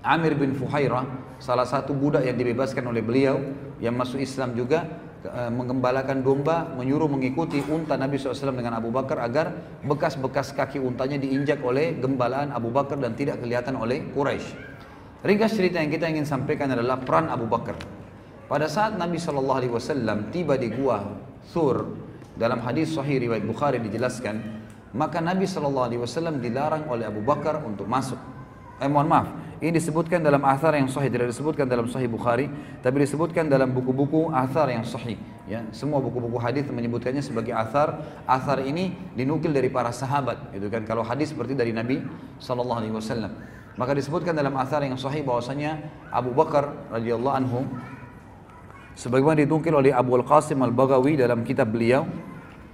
Amir bin Fuhairah, salah satu budak yang dibebaskan oleh beliau, yang masuk Islam juga, menggembalakan domba, menyuruh mengikuti unta Nabi SAW dengan Abu Bakar agar bekas-bekas kaki untanya diinjak oleh gembalaan Abu Bakar dan tidak kelihatan oleh Quraisy. Ringkas cerita yang kita ingin sampaikan adalah peran Abu Bakar. Pada saat Nabi SAW tiba di gua Thur, dalam hadis sahih riwayat Bukhari dijelaskan, maka Nabi SAW dilarang oleh Abu Bakar untuk masuk. Mohon maaf, ini disebutkan dalam athar yang sahih, tidak disebutkan dalam sahih Bukhari, tapi disebutkan dalam buku-buku athar yang sahih. Ya, semua buku-buku hadis menyebutkannya sebagai athar. Athar ini dinukil dari para sahabat, gitu kan? Kalau hadis seperti dari Nabi SAW. Maka disebutkan dalam athar yang sahih bahwasanya Abu Bakar radhiyallahu anhu, sebagaimana ditungkil oleh Abu Al-Qasim Al-Baghawi dalam kitab beliau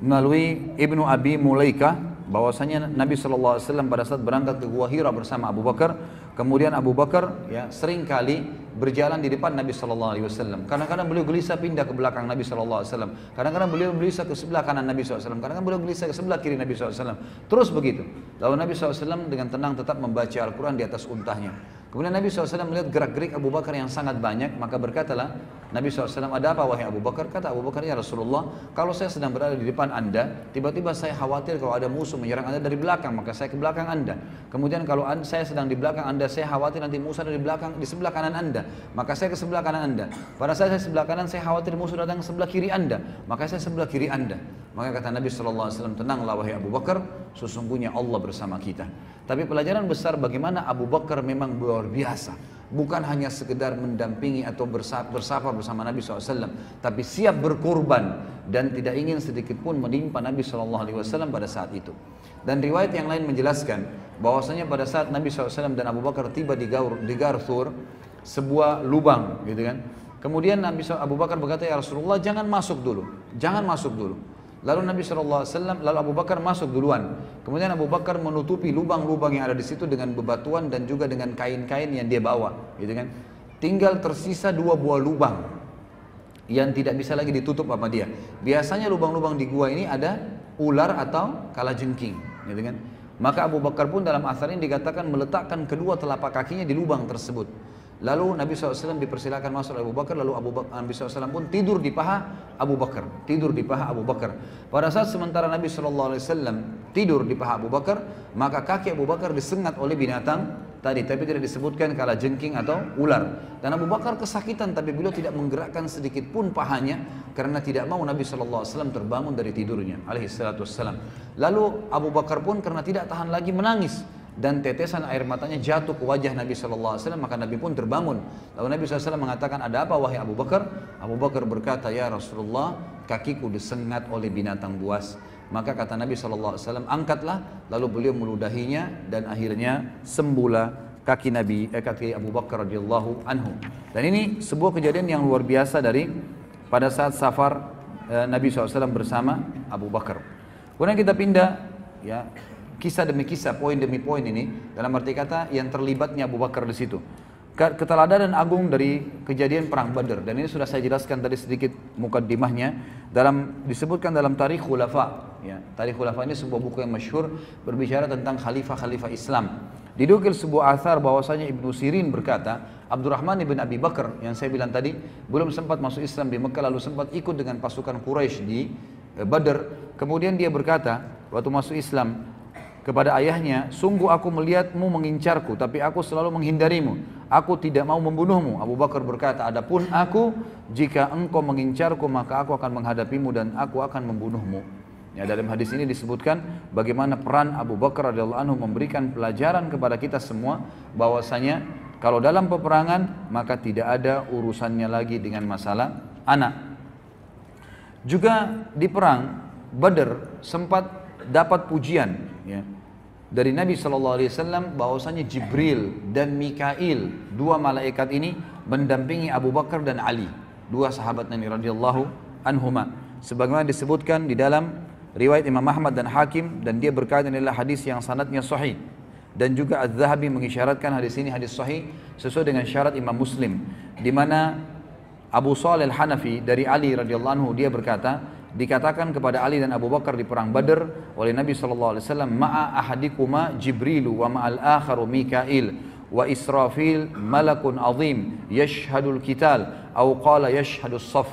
melalui Ibnu Abi Mulaika, bahwasanya Nabi SAW pada saat berangkat ke Gua Hira bersama Abu Bakar, kemudian Abu Bakar ya sering kali berjalan di depan Nabi SAW. Kadang-kadang beliau gelisah pindah ke belakang Nabi SAW. Kadang-kadang beliau gelisah ke sebelah kanan Nabi SAW. Kadang-kadang beliau gelisah ke sebelah kiri Nabi SAW. Terus begitu. Lalu Nabi SAW dengan tenang tetap membaca Al-Quran di atas untahnya. Kemudian Nabi SAW melihat gerak-gerik Abu Bakar yang sangat banyak, maka berkatalah Nabi SAW, ada apa wahai Abu Bakar? Kata Abu Bakar, ya Rasulullah, kalau saya sedang berada di depan anda, tiba-tiba saya khawatir kalau ada musuh menyerang anda dari belakang, maka saya ke belakang anda. Kemudian kalau saya sedang di belakang anda, saya khawatir nanti musuh ada di belakang, di sebelah kanan anda, maka saya ke sebelah kanan anda. Pada saat saya sebelah kanan, saya khawatir musuh datang ke sebelah kiri anda, maka saya sebelah kiri anda. Maka kata Nabi SAW, tenanglah wahai Abu Bakar, sesungguhnya Allah bersama kita. Tapi pelajaran besar bagaimana Abu Bakar memang luar biasa. Bukan hanya sekedar mendampingi atau bersafar bersama Nabi SAW, tapi siap berkorban dan tidak ingin sedikit pun menimpa Nabi SAW pada saat itu. Dan riwayat yang lain menjelaskan bahwasanya pada saat Nabi SAW dan Abu Bakar tiba di Gar Thur, sebuah lubang, gitu kan. Kemudian Abu Bakar berkata, ya Rasulullah, jangan masuk dulu, jangan masuk dulu. Lalu Nabi SAW, lalu Abu Bakar masuk duluan. Kemudian Abu Bakar menutupi lubang-lubang yang ada di situ dengan bebatuan dan juga dengan kain-kain yang dia bawa, gitu kan. Tinggal tersisa 2 buah lubang yang tidak bisa lagi ditutup sama dia. Biasanya lubang-lubang di gua ini ada ular atau kalajengking, gitu kan. Maka Abu Bakar pun dalam asar ini dikatakan meletakkan kedua telapak kakinya di lubang tersebut. Lalu Nabi SAW dipersilakan masuk oleh Abu Bakar, lalu Nabi SAW pun tidur di paha Abu Bakar, tidur di paha Abu Bakar. Pada saat sementara Nabi SAW tidur di paha Abu Bakar, maka kaki Abu Bakar disengat oleh binatang tadi, tapi tidak disebutkan kalajengking atau ular. Dan Abu Bakar kesakitan, tapi beliau tidak menggerakkan sedikit pun pahanya karena tidak mau Nabi SAW terbangun dari tidurnya, alaihissalam. Lalu Abu Bakar pun karena tidak tahan lagi menangis. Dan tetesan air matanya jatuh ke wajah Nabi SAW, maka Nabi pun terbangun. Lalu Nabi SAW mengatakan, ada apa wahai Abu Bakar? Abu Bakar berkata, ya Rasulullah, kakiku disengat oleh binatang buas. Maka kata Nabi SAW, angkatlah. Lalu beliau meludahinya dan akhirnya sembuhlah kaki kaki Abu Bakar radhiyallahu anhu. Dan ini sebuah kejadian yang luar biasa dari pada saat safar Nabi SAW bersama Abu Bakar. Kemudian kita pindah, ya, kisah demi kisah, poin demi poin ini, dalam arti kata yang terlibatnya Abu Bakar di situ. Keteladanan agung dari kejadian perang Badar, dan ini sudah saya jelaskan tadi sedikit mukaddimahnya, disebutkan dalam Tarikh Khulafa. Ya, Tarikh Khulafa ini sebuah buku yang masyhur berbicara tentang khalifah-khalifah Islam. Didukil sebuah athar bahwasanya Ibnu Sirin berkata, Abdurrahman ibn Abi Bakar yang saya bilang tadi belum sempat masuk Islam di Mekah, lalu sempat ikut dengan pasukan Quraisy di Badar. Kemudian dia berkata waktu masuk Islam kepada ayahnya, sungguh aku melihatmu mengincarku, tapi aku selalu menghindarimu. Aku tidak mau membunuhmu. Abu Bakar berkata, adapun aku, jika engkau mengincarku, maka aku akan menghadapimu dan aku akan membunuhmu. Ya, dalam hadis ini disebutkan bagaimana peran Abu Bakar radhiyallahu anhu memberikan pelajaran kepada kita semua, bahwasanya kalau dalam peperangan maka tidak ada urusannya lagi dengan masalah anak. Juga di perang Badar sempat dapat pujian, ya, dari Nabi SAW bahwasanya Jibril dan Mikail, 2 malaikat ini mendampingi Abu Bakar dan Ali, 2 sahabat Nabi radhiyallahu anhuma, sebagaimana disebutkan di dalam riwayat Imam Ahmad dan Hakim, dan dia berkata inilah hadis yang sanadnya sahih. Dan juga Az-Zahabi mengisyaratkan hadis ini hadis sahih sesuai dengan syarat Imam Muslim, di mana Abu Shalih Al-Hanafi dari Ali radhiyallahu anhu, dia berkata, dikatakan kepada Ali dan Abu Bakar di perang Badar oleh Nabi SAW, ma'a ahadikuma Jibrilu wa ma'al akharu Mikail wa Israfil malakun azim yashhadul qital atau qala yashhadus shaf.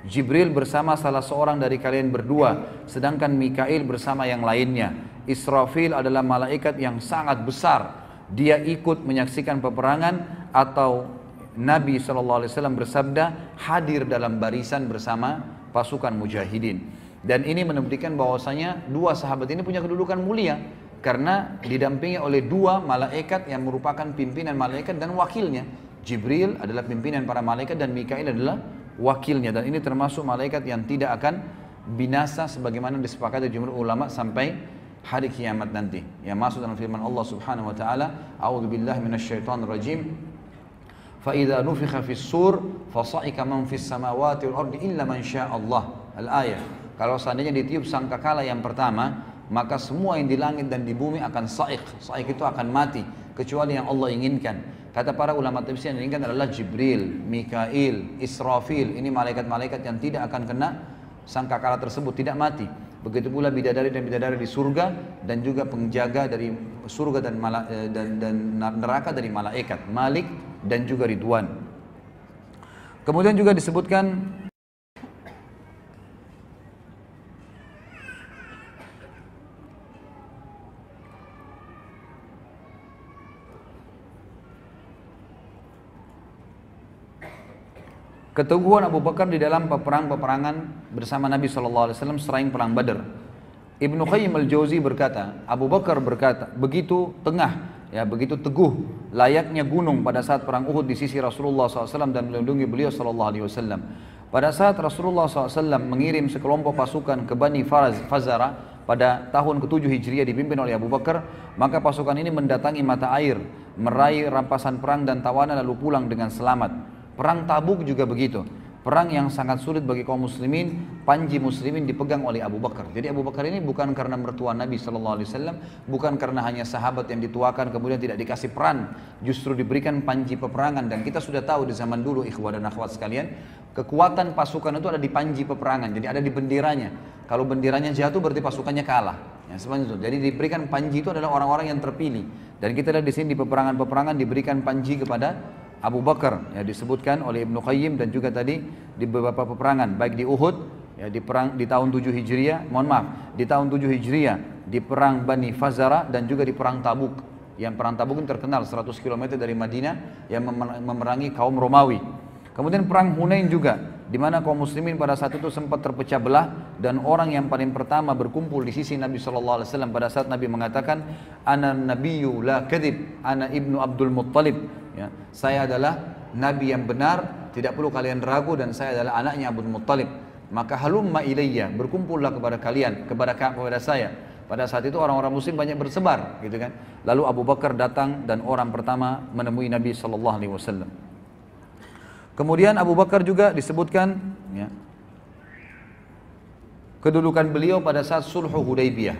Jibril bersama salah seorang dari kalian berdua, sedangkan Mikail bersama yang lainnya. Israfil adalah malaikat yang sangat besar, dia ikut menyaksikan peperangan. Atau Nabi SAW bersabda, hadir dalam barisan bersama pasukan mujahidin. Dan ini menunjukkan bahwasanya dua sahabat ini punya kedudukan mulia, karena didampingi oleh dua malaikat yang merupakan pimpinan malaikat dan wakilnya. Jibril adalah pimpinan para malaikat dan Mikail adalah wakilnya, dan ini termasuk malaikat yang tidak akan binasa sebagaimana disepakati jumhur ulama sampai hari kiamat nanti. Yang masuk dalam firman Allah Subhanahu wa taala, a'udzubillahi minasyaitonir rajim. Fa idza nufikha fis sur fasa'ika man fis samawati wal ardi illa man syaa Allah. Al-ayah. Kalau seandainya ditiup sangkakala yang pertama, maka semua yang di langit dan di bumi akan sa'iq. Sa'iq itu akan mati kecuali yang Allah inginkan. Kata para ulama tafsir yang diinginkan adalah Jibril, Mikail, Israfil. Ini malaikat-malaikat yang tidak akan kena sangkakala tersebut, tidak mati. Begitu pula bidadari dan bidadari di surga, dan juga penjaga dari surga dan neraka dari malaikat, Malik dan juga Ridwan. Kemudian juga disebutkan keteguhan Abu Bakar di dalam peperangan bersama Nabi SAW selain perang Badar. Ibnu Qayyim al-Jauzi berkata, Abu Bakar berkata, begitu begitu teguh layaknya gunung pada saat perang Uhud di sisi Rasulullah SAW dan melindungi beliau SAW. Pada saat Rasulullah SAW mengirim sekelompok pasukan ke Bani Fazara pada tahun ke-7 Hijriah dipimpin oleh Abu Bakar, maka pasukan ini mendatangi mata air, meraih rampasan perang dan tawanan lalu pulang dengan selamat. Perang Tabuk juga begitu. Perang yang sangat sulit bagi kaum muslimin, panji muslimin dipegang oleh Abu Bakar. Jadi Abu Bakar ini bukan karena mertua Nabi SAW, bukan karena hanya sahabat yang dituakan kemudian tidak dikasih peran, justru diberikan panji peperangan. Dan kita sudah tahu di zaman dulu, ikhwah dan akhwat sekalian, kekuatan pasukan itu ada di panji peperangan, jadi ada di benderanya. Kalau benderanya jatuh berarti pasukannya kalah. Ya, seperti itu. Jadi diberikan panji itu adalah orang-orang yang terpilih. Dan kita lihat di sini di peperangan-peperangan diberikan panji kepada Abu Bakar, ya, disebutkan oleh Ibnu Qayyim dan juga tadi di beberapa peperangan, baik di Uhud, ya, di perang di tahun 7 Hijriah, di tahun 7 Hijriah, di perang Bani Fazara dan juga di perang Tabuk. Yang perang Tabuk ini terkenal 100 km dari Madinah yang memerangi kaum Romawi. Kemudian perang Hunain juga, di mana kaum muslimin pada saat itu sempat terpecah belah, dan orang yang paling pertama berkumpul di sisi Nabi SAW pada saat Nabi mengatakan, ana nabiyyu la kadhib, ana ibnu Abdul Muttalib. Ya, saya adalah Nabi yang benar, tidak perlu kalian ragu, dan saya adalah anaknya Abdul Muttalib. Maka halumma ilayya, berkumpullah kepada kalian, kepada saya. Pada saat itu orang-orang muslim banyak bersebar, gitu kan. Lalu Abu Bakar datang dan orang pertama menemui Nabi SAW. Kemudian Abu Bakar juga disebutkan, ya, kedudukan beliau pada saat Sulhu Hudaybiyah.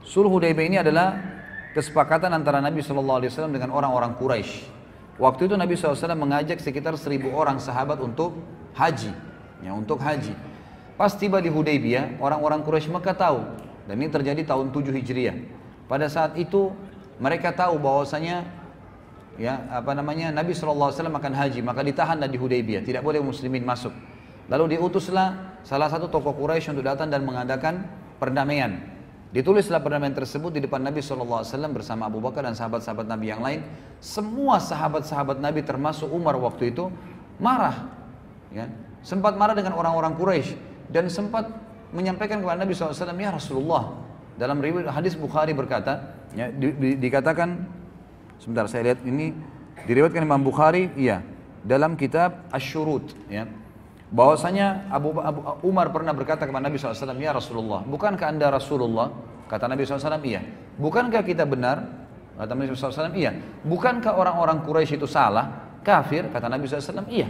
Sulhu Hudaybiyah ini adalah kesepakatan antara Nabi SAW dengan orang-orang Quraisy. Waktu itu Nabi SAW mengajak sekitar 1000 orang sahabat untuk haji, ya, untuk haji. Pas tiba di Hudaybiyah, orang-orang Quraisy Mekah tahu, dan ini terjadi tahun 7 Hijriah. Pada saat itu mereka tahu bahwasanya, ya, Nabi SAW akan haji, maka ditahanlah di Hudaybiyah, tidak boleh muslimin masuk. Lalu diutuslah salah satu tokoh Quraisy untuk datang dan mengadakan perdamaian. Ditulislah perdamaian tersebut di depan Nabi SAW bersama Abu Bakar dan sahabat-sahabat Nabi yang lain. Semua sahabat-sahabat Nabi termasuk Umar waktu itu marah, ya, sempat marah dengan orang-orang Quraisy dan sempat menyampaikan kepada Nabi SAW, ya Rasulullah, dalam hadis Bukhari berkata, ya, dikatakan, sebentar saya lihat ini diriwayatkan Imam Bukhari, iya, dalam kitab Asy-Syurut, ya, bahwasanya Umar pernah berkata kepada Nabi SAW, ya Rasulullah, bukankah anda Rasulullah? Kata Nabi SAW, iya. Bukankah kita benar? Kata Nabi SAW, iya. Bukankah orang-orang Quraisy itu salah, kafir? Kata Nabi SAW, iya.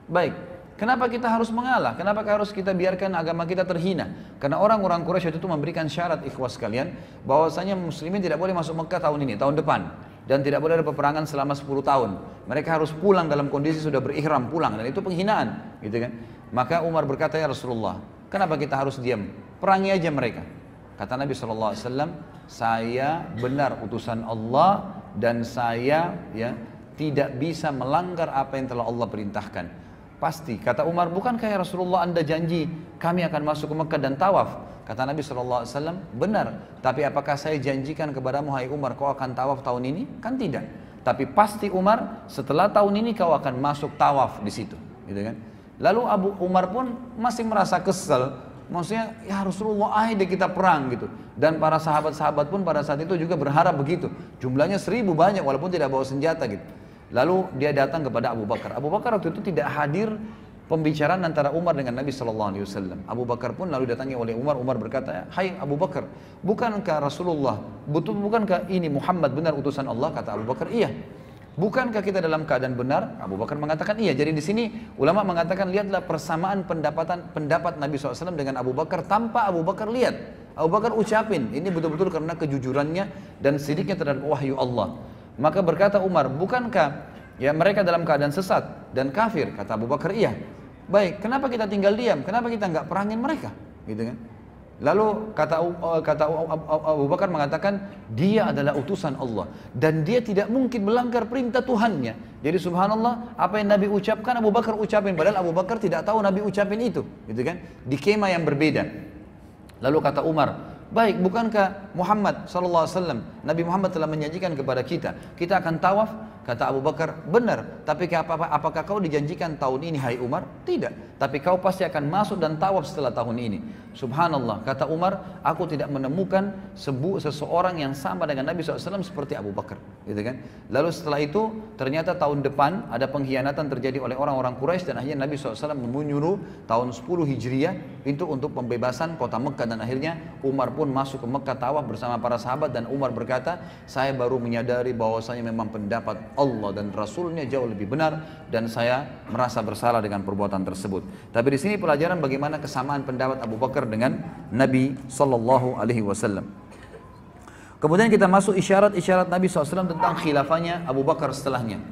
Baik, kenapa kita harus mengalah? Kenapa harus kita biarkan agama kita terhina? Karena orang-orang Quraisy itu memberikan syarat, ikhwas sekalian, bahwasanya muslimin tidak boleh masuk Mekah tahun ini, tahun depan, dan tidak boleh ada peperangan selama 10 tahun. Mereka harus pulang dalam kondisi sudah berihram pulang, dan itu penghinaan, gitu kan? Maka Umar berkata, ya Rasulullah, kenapa kita harus diam? Perangi aja mereka. Kata Nabi SAW, saya benar utusan Allah, dan saya ya tidak bisa melanggar apa yang telah Allah perintahkan. Pasti, kata Umar, bukankah ya Rasulullah Anda janji kami akan masuk ke Mekah dan tawaf? Kata Nabi SAW, benar, tapi apakah saya janjikan kepadamu, hai Umar, kau akan tawaf tahun ini? Kan tidak. Tapi pasti Umar, setelah tahun ini kau akan masuk tawaf di situ, gitu kan? Lalu Abu Umar pun masih merasa kesel, maksudnya ya Rasulullah, ayo deh kita perang gitu. Dan para sahabat-sahabat pun pada saat itu juga berharap begitu. Jumlahnya 1000 banyak walaupun tidak bawa senjata gitu. Lalu dia datang kepada Abu Bakar. Abu Bakar waktu itu tidak hadir pembicaraan antara Umar dengan Nabi SAW. Abu Bakar pun lalu datangi oleh Umar. Umar berkata, hai Abu Bakar, bukankah Rasulullah, bukankah ini Muhammad benar utusan Allah? Kata Abu Bakar, iya. Bukankah kita dalam keadaan benar? Abu Bakar mengatakan iya. Jadi di sini ulama mengatakan lihatlah persamaan pendapat Nabi SAW dengan Abu Bakar tanpa Abu Bakar lihat. Abu Bakar ucapin, ini betul-betul karena kejujurannya dan sidiknya terhadap wahyu Allah. Maka berkata Umar, bukankah ya mereka dalam keadaan sesat dan kafir? Kata Abu Bakar, iya. Baik, kenapa kita tinggal diam? Kenapa kita nggak perangin mereka? Gitu kan? Lalu kata Abu Bakar mengatakan, dia adalah utusan Allah dan dia tidak mungkin melanggar perintah Tuhannya. Jadi subhanallah, apa yang Nabi ucapkan Abu Bakar ucapin, padahal Abu Bakar tidak tahu Nabi ucapin itu, gitu kan? Di kemah yang berbeda. Lalu kata Umar, baik, bukankah Muhammad SAW, Nabi Muhammad telah menjanjikan kepada kita akan tawaf? Kata Abu Bakar, benar, tapi apakah kau dijanjikan tahun ini, hai Umar? Tidak, tapi kau pasti akan masuk dan tawaf setelah tahun ini. Subhanallah, kata Umar, aku tidak menemukan seseorang yang sama dengan Nabi SAW seperti Abu Bakar, gitu kan? Lalu setelah itu, ternyata tahun depan ada pengkhianatan terjadi oleh orang-orang Quraisy dan akhirnya Nabi SAW menyuruh tahun 10 Hijriah itu untuk pembebasan kota Mekah, dan akhirnya Umar pun masuk ke Mekah tawaf bersama para sahabat. Dan Umar berkata, saya baru menyadari bahwasanya memang pendapat Allah dan Rasulnya jauh lebih benar dan saya merasa bersalah dengan perbuatan tersebut. Tapi di sini pelajaran bagaimana kesamaan pendapat Abu Bakar dengan Nabi Sallallahu Alaihi Wasallam. Kemudian kita masuk isyarat-isyarat Nabi SAW tentang khilafahnya Abu Bakar setelahnya.